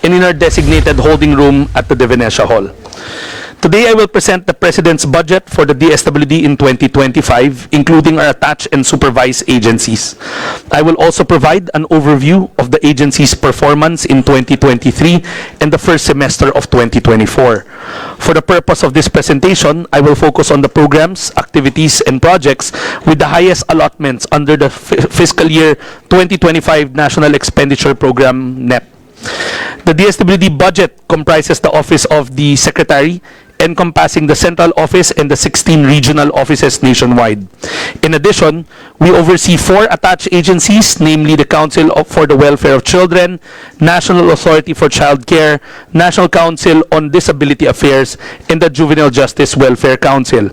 and in our designated holding room at the De Venecia Hall. Today, I will present the President's budget for the DSWD in 2025, including our attached and supervised agencies. I will also provide an overview of the agency's performance in 2023 and the first semester of 2024. For the purpose of this presentation, I will focus on the programs, activities, and projects with the highest allotments under the fiscal year 2025 National Expenditure Program NEP. The DSWD budget comprises the Office of the Secretary, encompassing the central office and the 16 regional offices nationwide. In addition, we oversee 4 attached agencies, namely the Council for the Welfare of Children, National Authority for Child Care, National Council on Disability Affairs, and the Juvenile Justice Welfare Council,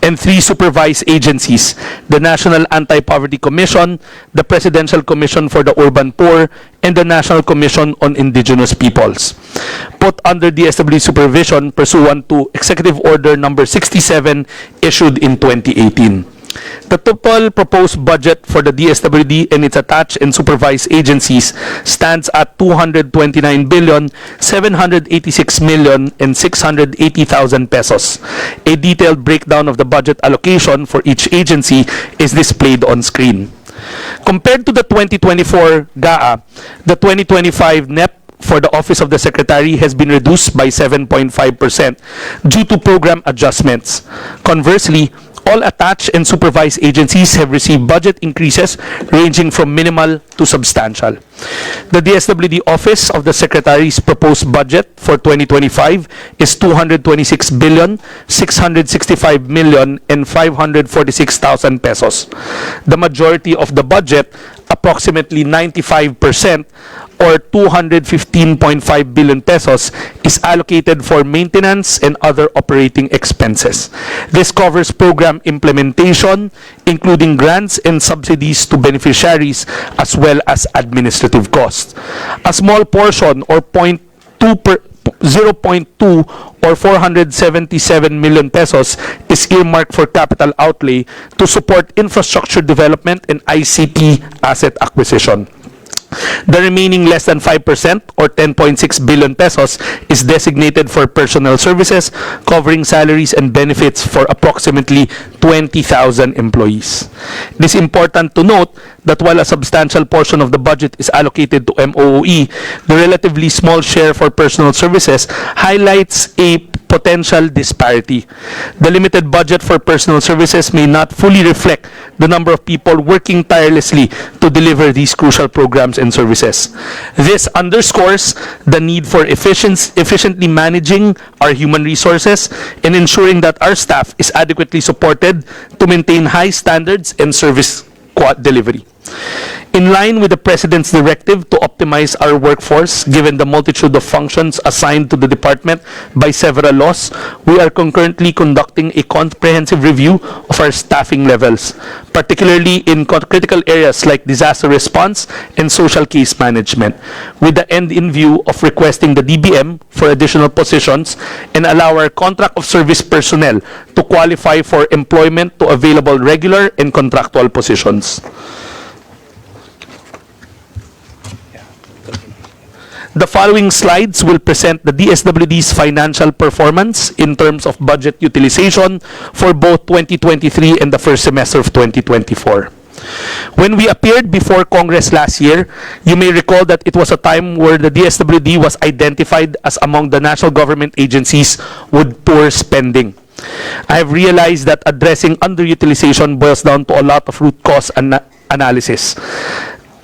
and 3 supervised agencies, the National Anti-Poverty Commission, the Presidential Commission for the Urban Poor, and the National Commission on Indigenous Peoples, put under DSWD supervision pursuant to Executive Order number 67 issued in 2018. The total proposed budget for the DSWD and its attached and supervised agencies stands at 229,786,680,000 pesos. A detailed breakdown of the budget allocation for each agency is displayed on screen. Compared to the 2024 GAA, the 2025 NEP for the Office of the Secretary has been reduced by 7.5% due to program adjustments. Conversely, all attached and supervised agencies have received budget increases ranging from minimal to substantial. The DSWD Office of the Secretary's proposed budget for 2025 is 226,665,546,000 pesos. The majority of the budget, approximately 95%, or 215.5 billion pesos, is allocated for maintenance and other operating expenses. This covers program implementation, including grants and subsidies to beneficiaries, as well as administrative costs. A small portion, or 0.2 or 477 million pesos, is earmarked for capital outlay to support infrastructure development and ICT asset acquisition. The remaining less than 5%, or 10.6 billion pesos, is designated for personnel services, covering salaries and benefits for approximately 20,000 employees. It is important to note that while a substantial portion of the budget is allocated to MOOE, the relatively small share for personal services highlights a potential disparity. The limited budget for personal services may not fully reflect the number of people working tirelessly to deliver these crucial programs and services. This underscores the need for efficiently managing our human resources and ensuring that our staff is adequately supported to maintain high standards and service delivery. In line with the President's directive to optimize our workforce, given the multitude of functions assigned to the department by several laws, we are concurrently conducting a comprehensive review of our staffing levels, particularly in critical areas like disaster response and social case management, with the end in view of requesting the DBM for additional positions and allow our contract of service personnel to qualify for employment to available regular and contractual positions. The following slides will present the DSWD's financial performance in terms of budget utilization for both 2023 and the first semester of 2024. When we appeared before Congress last year, you may recall that it was a time where the DSWD was identified as among the national government agencies with poor spending. I have realized that addressing underutilization boils down to a lot of root cause analysis.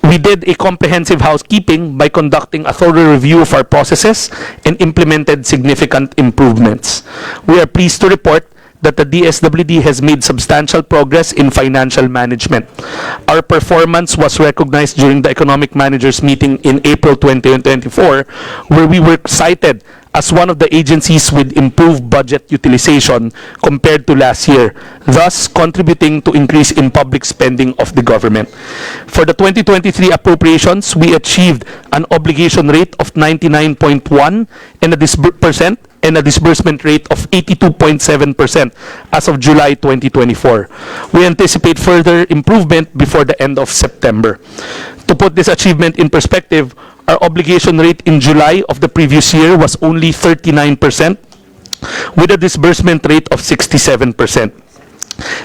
We did a comprehensive housekeeping by conducting a thorough review of our processes and implemented significant improvements. We are pleased to report that the DSWD has made substantial progress in financial management. Our performance was recognized during the Economic Managers meeting in April 2024, where we were cited as one of the agencies with improved budget utilization compared to last year, thus contributing to increase in public spending of the government. For the 2023 appropriations, we achieved an obligation rate of 99.1% and a disbursement rate of 82.7% as of July 2024. We anticipate further improvement before the end of September. To put this achievement in perspective, our obligation rate in July of the previous year was only 39%, with a disbursement rate of 67%.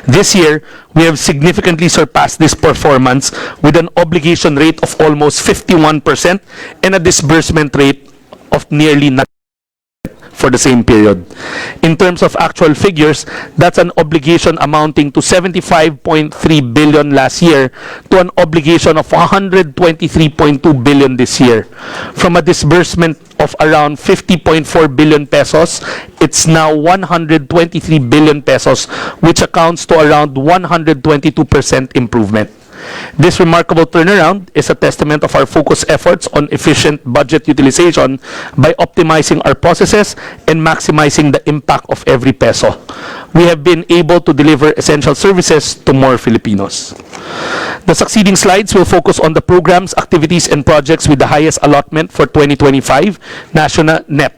This year, we have significantly surpassed this performance with an obligation rate of almost 51% and a disbursement rate of nearly 9% for the same period. In terms of actual figures, that's an obligation amounting to 75.3 billion last year to an obligation of 123.2 billion this year. From a disbursement of around 50.4 billion pesos, it's now 123 billion pesos, which accounts to around 122% improvement. This remarkable turnaround is a testament of our focused efforts on efficient budget utilization by optimizing our processes and maximizing the impact of every peso. We have been able to deliver essential services to more Filipinos. The succeeding slides will focus on the programs, activities, and projects with the highest allotment for 2025 National NEP.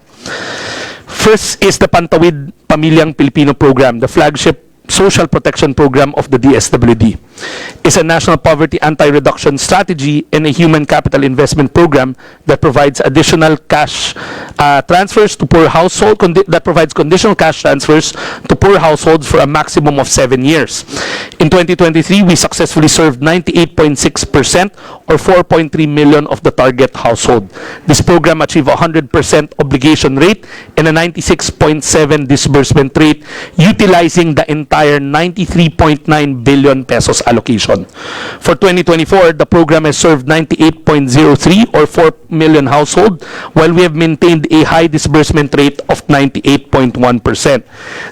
First is the Pantawid Pamilyang Pilipino Program, the flagship social protection program of the DSWD. It's a national poverty anti-reduction strategy and a human capital investment program that provides additional cash transfers to poor households, that provides conditional cash transfers to poor households for a maximum of 7 years. In 2023, we successfully served 98.6% or 4.3 million of the target household. This program achieved a 100% obligation rate and a 96.7% disbursement rate, utilizing the entire 93.9 billion pesos allocation. For 2024, the program has served 98.03 or 4 million households, while we have maintained a high disbursement rate of 98.1%.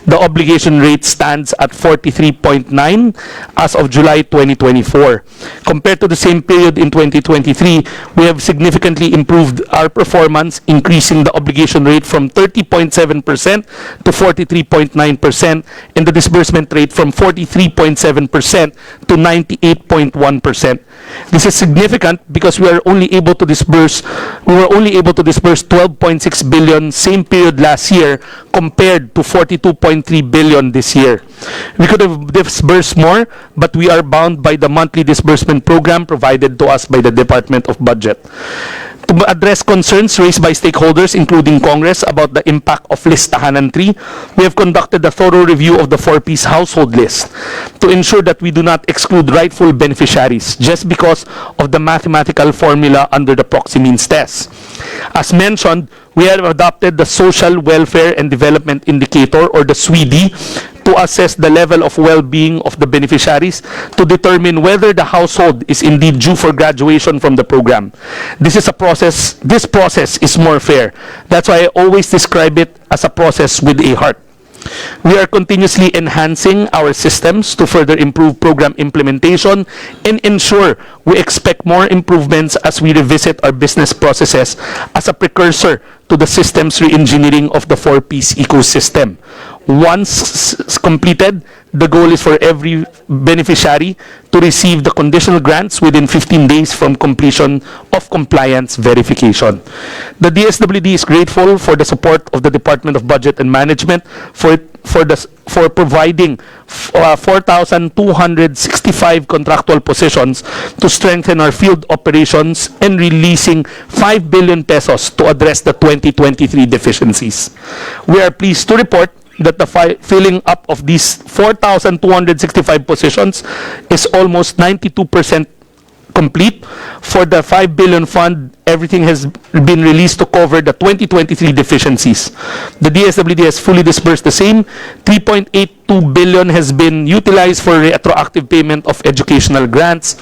The obligation rate stands at 43.9 as of July 2024. Compared to the same period in 2023, we have significantly improved our performance, increasing the obligation rate from 30.7% to 43.9% and the disbursement rate from 43.7% to 98.1%. This is significant because we were only able to disburse 12.6 billion same period last year compared to 42.3 billion this year. We could have disbursed more, but we are bound by the monthly disbursement program provided to us by the Department of Budget. To address concerns raised by stakeholders, including Congress, about the impact of List Tahanan 3, we have conducted a thorough review of the 4-piece household list to ensure that we do not exclude rightful beneficiaries just because of the mathematical formula under the proxy means test. As mentioned, we have adopted the Social Welfare and Development Indicator, or the Dswd, to assess the level of well-being of the beneficiaries to determine whether the household is indeed due for graduation from the program. This process is more fair. That's why I always describe it as a process with a heart. We are continuously enhancing our systems to further improve program implementation and ensure we expect more improvements as we revisit our business processes as a precursor to the systems re-engineering of the 4-piece ecosystem. Once completed, the goal is for every beneficiary to receive the conditional grants within 15 days from completion of compliance verification. The DSWD is grateful for the support of the Department of Budget and Management for providing 4,265 contractual positions to strengthen our field operations and releasing 5 billion pesos to address the 2023 deficiencies. We are pleased to report that the filling up of these 4,265 positions is almost 92% complete. For the 5 billion fund, everything has been released to cover the 2023 deficiencies. The DSWD has fully disbursed the same. 3.82 billion has been utilized for retroactive payment of educational grants,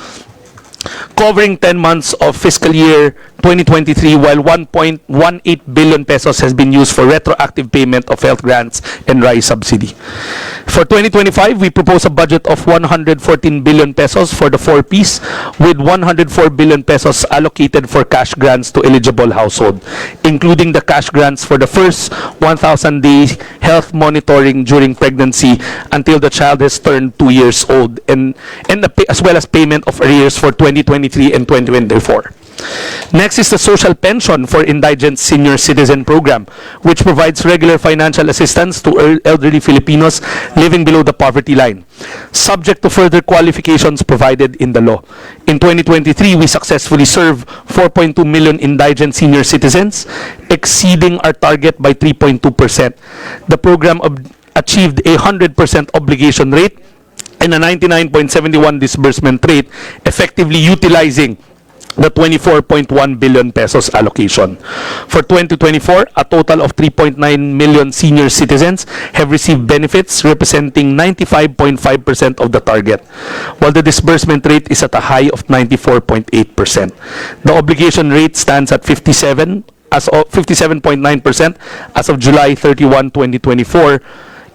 covering 10 months of fiscal year 2023, while 1.18 billion pesos has been used for retroactive payment of health grants and rice subsidy. For 2025, we propose a budget of 114 billion pesos for the 4-piece, with 104 billion pesos allocated for cash grants to eligible household, including the cash grants for the first 1,000-day health monitoring during pregnancy until the child has turned 2 years old, and as well as payment of arrears for 2023 and 2024. Next is the Social Pension for Indigent Senior Citizen Program, which provides regular financial assistance to elderly Filipinos living below the poverty line, subject to further qualifications provided in the law. In 2023, we successfully served 4.2 million indigent senior citizens, exceeding our target by 3.2%. The program achieved a 100% obligation rate and a 99.71 disbursement rate, effectively utilizing the 24.1 billion pesos allocation. For 2024, a total of 3.9 million senior citizens have received benefits representing 95.5% of the target, while the disbursement rate is at a high of 94.8%. The obligation rate stands at 57.9% as of July 31, 2024.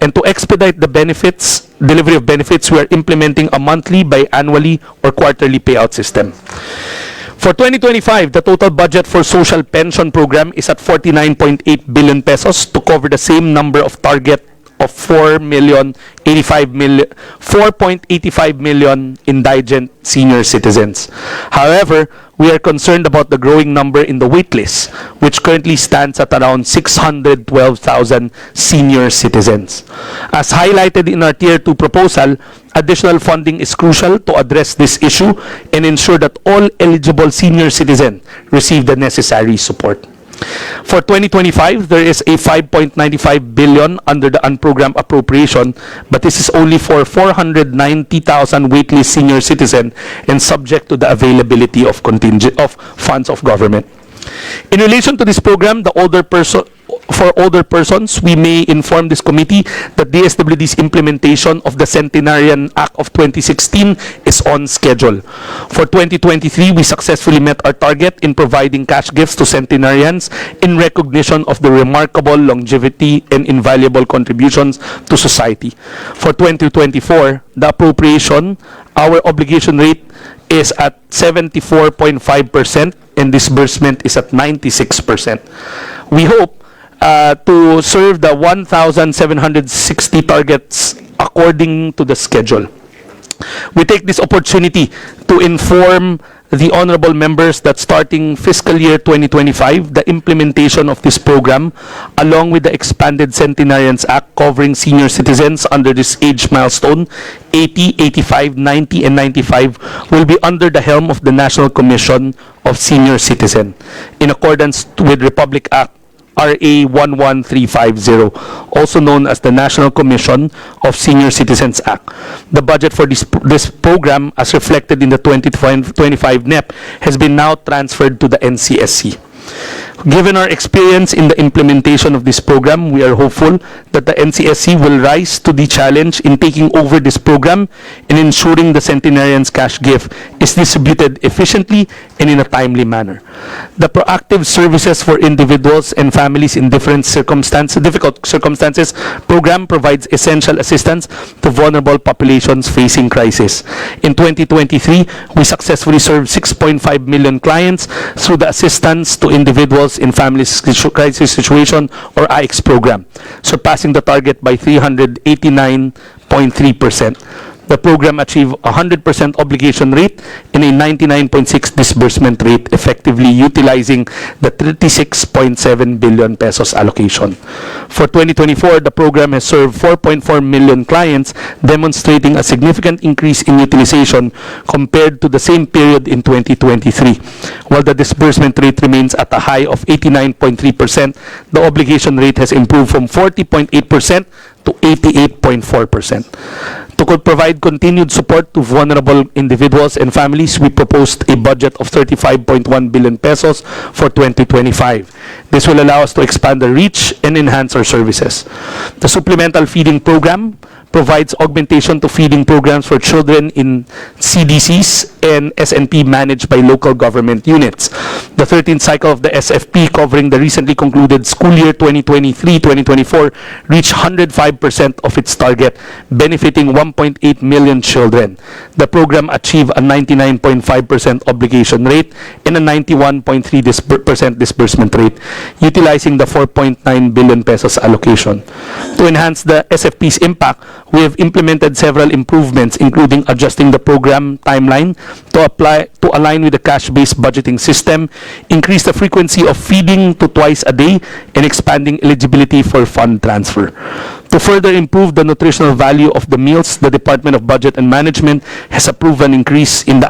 And to expedite the delivery of benefits, we are implementing a monthly, biannually, or quarterly payout system. For 2025, the total budget for social pension program is at 49.8 billion pesos to cover the same number of target of 4.85 million indigent senior citizens. However, we are concerned about the growing number in the waitlist, which currently stands at around 612,000 senior citizens. As highlighted in our Tier 2 proposal, additional funding is crucial to address this issue and ensure that all eligible senior citizens receive the necessary support. For 2025, there is a 5.95 billion under the unprogrammed appropriation, but this is only for 490,000 waitlist senior citizens and subject to the availability of funds of government. In relation to this program, for older persons, we may inform this committee that DSWD's implementation of the Centenarian Act of 2016 is on schedule. For 2023, we successfully met our target in providing cash gifts to centenarians in recognition of the remarkable longevity and invaluable contributions to society. For 2024, the appropriation, our obligation rate is at 74.5% and disbursement is at 96%. We hope to serve the 1,760 targets according to the schedule. We take this opportunity to inform the honorable members that starting fiscal year 2025, the implementation of this program, along with the expanded Centenarians Act covering senior citizens under this age milestone, 80, 85, 90, and 95, will be under the helm of the National Commission of Senior Citizen, in accordance with Republic Act RA 11350, also known as the National Commission of Senior Citizens Act. The budget for this program, as reflected in the 2025 NEP, has been now transferred to the NCSC. Given our experience in the implementation of this program, we are hopeful that the NCSC will rise to the challenge in taking over this program and ensuring the centenarians' cash gift is distributed efficiently and in a timely manner. The proactive services for individuals and families in difficult circumstances program provides essential assistance to vulnerable populations facing crisis. In 2023, we successfully served 6.5 million clients through the assistance to individuals in families crisis situation or Aics program, surpassing the target by 389.3%. The program achieved a 100% obligation rate and a 99.6% disbursement rate, effectively utilizing the 36.7 billion pesos allocation. For 2024, the program has served 4.4 million clients, demonstrating a significant increase in utilization compared to the same period in 2023. While the disbursement rate remains at a high of 89.3%, the obligation rate has improved from 40.8% to 88.4%. To provide continued support to vulnerable individuals and families, we proposed a budget of 35.1 billion pesos for 2025. This will allow us to expand the reach and enhance our services. The supplemental feeding program provides augmentation to feeding programs for children in CDCs and SNP managed by local government units. The 13th cycle of the SFP, covering the recently concluded school year 2023-2024, reached 105% of its target, benefiting 1.8 million children. The program achieved a 99.5% obligation rate and a 91.3% disbursement rate, utilizing the 4.9 billion pesos allocation. To enhance the SFP's impact, we have implemented several improvements, including adjusting the program timeline to align with the cash-based budgeting system, increase the frequency of feeding to twice a day, and expanding eligibility for fund transfer. To further improve the nutritional value of the meals, the Department of Budget and Management has approved an increase in the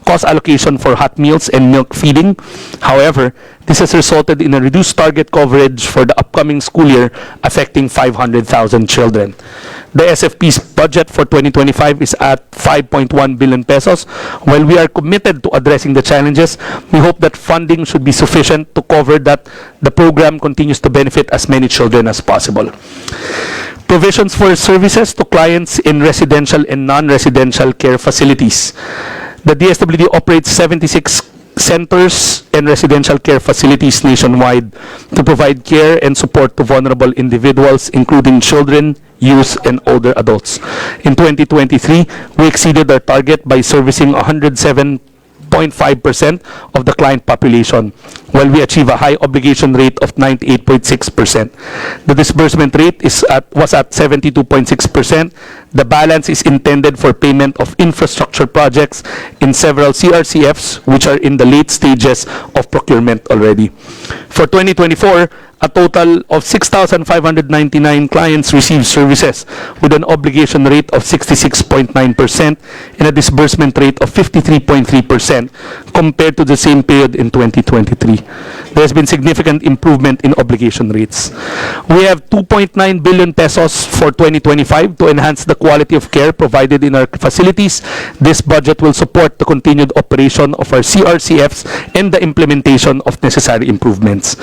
cost allocation for hot meals and milk feeding. However, this has resulted in a reduced target coverage for the upcoming school year, affecting 500,000 children. The SFP's budget for 2025 is at 5.1 billion pesos. While we are committed to addressing the challenges, we hope that funding should be sufficient to cover that the program continues to benefit as many children as possible. Provisions for services to clients in residential and non-residential care facilities. The DSWD operates 76 centers and residential care facilities nationwide to provide care and support to vulnerable individuals, including children, youth, and older adults. In 2023, we exceeded our target by servicing 107.5% of the client population, while we achieve a high obligation rate of 98.6%. The disbursement rate was at 72.6%. The balance is intended for payment of infrastructure projects in several CRCFs, which are in the late stages of procurement already. For 2024, a total of 6,599 clients received services with an obligation rate of 66.9% and a disbursement rate of 53.3% compared to the same period in 2023. There has been significant improvement in obligation rates. We have 2.9 billion pesos for 2025 to enhance the quality of care provided in our facilities. This budget will support the continued operation of our CRCFs and the implementation of necessary improvements.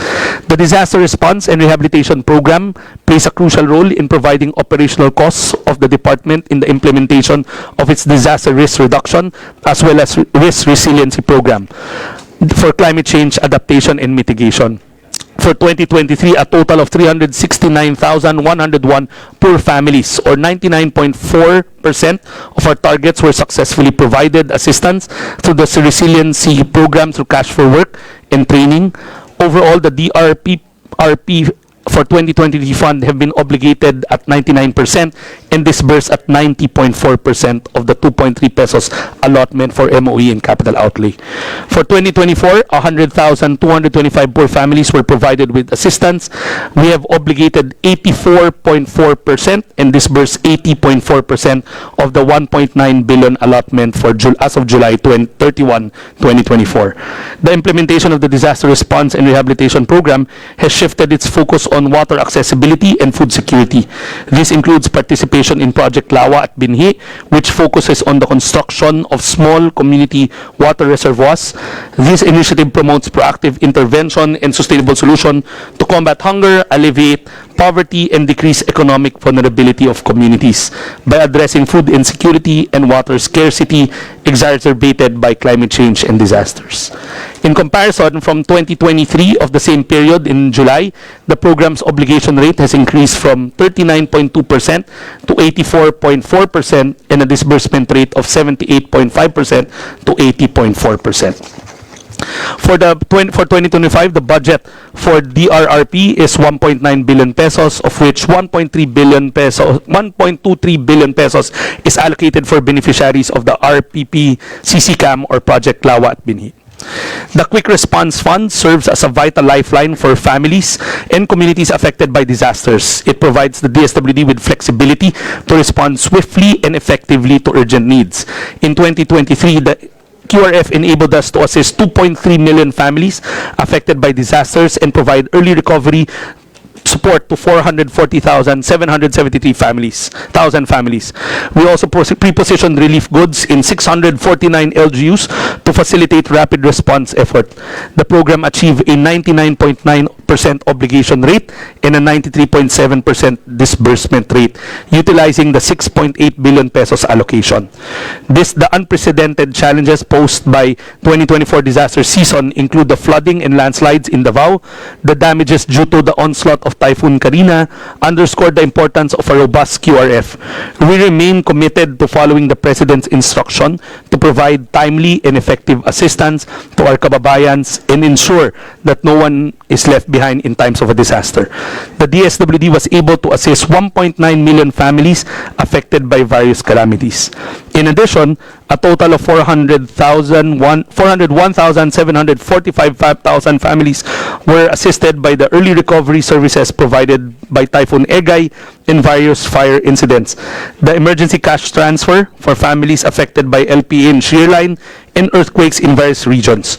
The disaster response and rehabilitation program plays a crucial role in providing operational costs of the department in the implementation of its disaster risk reduction as well as risk resiliency program for climate change adaptation and mitigation. For 2023, a total of 369,101 poor families, or 99.4% of our targets, were successfully provided assistance through the resiliency program through cash for work and training. Overall, the DRP for 2023 fund have been obligated at 99% and disbursed at 90.4% of the 2.3 pesos allotment for MOE and capital outlay. For 2024, 100,225 poor families were provided with assistance. We have obligated 84.4% and disbursed 80.4% of the 1.9 billion allotment for as of July 31, 2024. The implementation of the disaster response and rehabilitation program has shifted its focus on water accessibility and food security. This includes participation in Project Lawa at Binhi, which focuses on the construction of small community water reservoirs. This initiative promotes proactive intervention and sustainable solution to combat hunger, alleviate poverty, and decrease economic vulnerability of communities by addressing food insecurity and water scarcity exacerbated by climate change and disasters. In comparison, from 2023 of the same period in July, the program's obligation rate has increased from 39.2% to 84.4% and a disbursement rate of 78.5% to 80.4%. For 2025, the budget for DRRP is 1.9 billion pesos, of which 1.23 billion pesos is allocated for beneficiaries of the RPP CCCAM or Project Lawa at Binhi. The Quick Response Fund serves as a vital lifeline for families and communities affected by disasters. It provides the DSWD with flexibility to respond swiftly and effectively to urgent needs. In 2023, the QRF enabled us to assist 2.3 million families affected by disasters and provide early recovery support to 440,773 families. We also pre-positioned relief goods in 649 LGUs to facilitate rapid response effort. The program achieved a 99.9% obligation rate and a 93.7% disbursement rate, utilizing the 6.8 billion pesos allocation. The unprecedented challenges posed by 2024 disaster season include the flooding and landslides in Davao, the damages due to the onslaught of Typhoon Karina underscored the importance of a robust QRF. We remain committed to following the President's instruction to provide timely and effective assistance to our kababayans and ensure that no one is left behind in times of a disaster. The DSWD was able to assist 1.9 million families affected by various calamities. In addition, a total of 401,745 families were assisted by the early recovery services provided by Typhoon Egay in various fire incidents. The emergency cash transfer for families affected by LPA and shearline and earthquakes in various regions.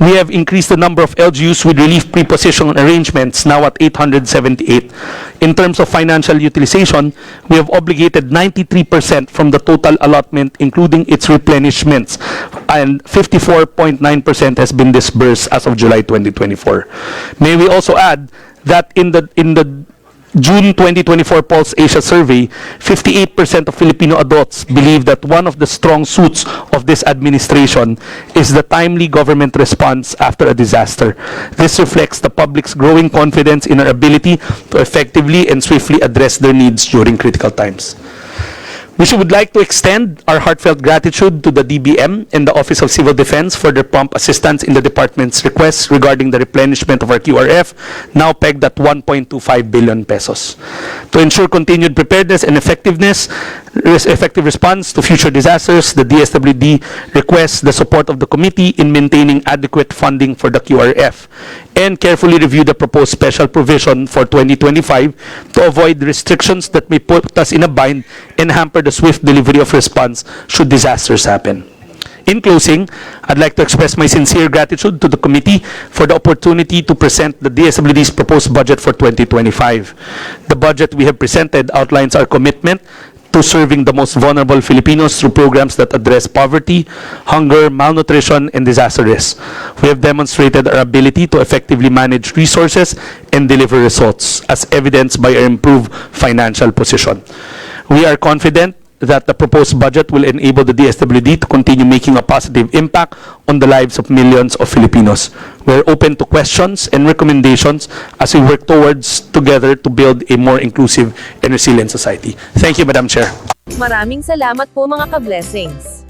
We have increased the number of LGUs with relief preposition arrangements, now at 878. In terms of financial utilization, we have obligated 93% from the total allotment, including its replenishments, and 54.9% has been disbursed as of July 2024. May we also add that in the June 2024 Pulse Asia survey, 58% of Filipino adults believe that one of the strong suits of this administration is the timely government response after a disaster. This reflects the public's growing confidence in our ability to effectively and swiftly address their needs during critical times. We would like to extend our heartfelt gratitude to the DBM and the Office of Civil Defense for their prompt assistance in the department's requests regarding the replenishment of our QRF, now pegged at 1.25 billion pesos. To ensure continued preparedness and effective response to future disasters, the DSWD requests the support of the committee in maintaining adequate funding for the QRF and carefully review the proposed special provision for 2025 to avoid restrictions that may put us in a bind and hamper the swift delivery of response should disasters happen. In closing, I'd like to express my sincere gratitude to the committee for the opportunity to present the DSWD's proposed budget for 2025. The budget we have presented outlines our commitment to serving the most vulnerable Filipinos through programs that address poverty, hunger, malnutrition, and disaster risk. We have demonstrated our ability to effectively manage resources and deliver results, as evidenced by our improved financial position. We are confident that the proposed budget will enable the DSWD to continue making a positive impact on the lives of millions of Filipinos. We are open to questions and recommendations as we work towards together to build a more inclusive and resilient society. Thank you, Madam Chair. Maraming salamat po mga ka-blessings.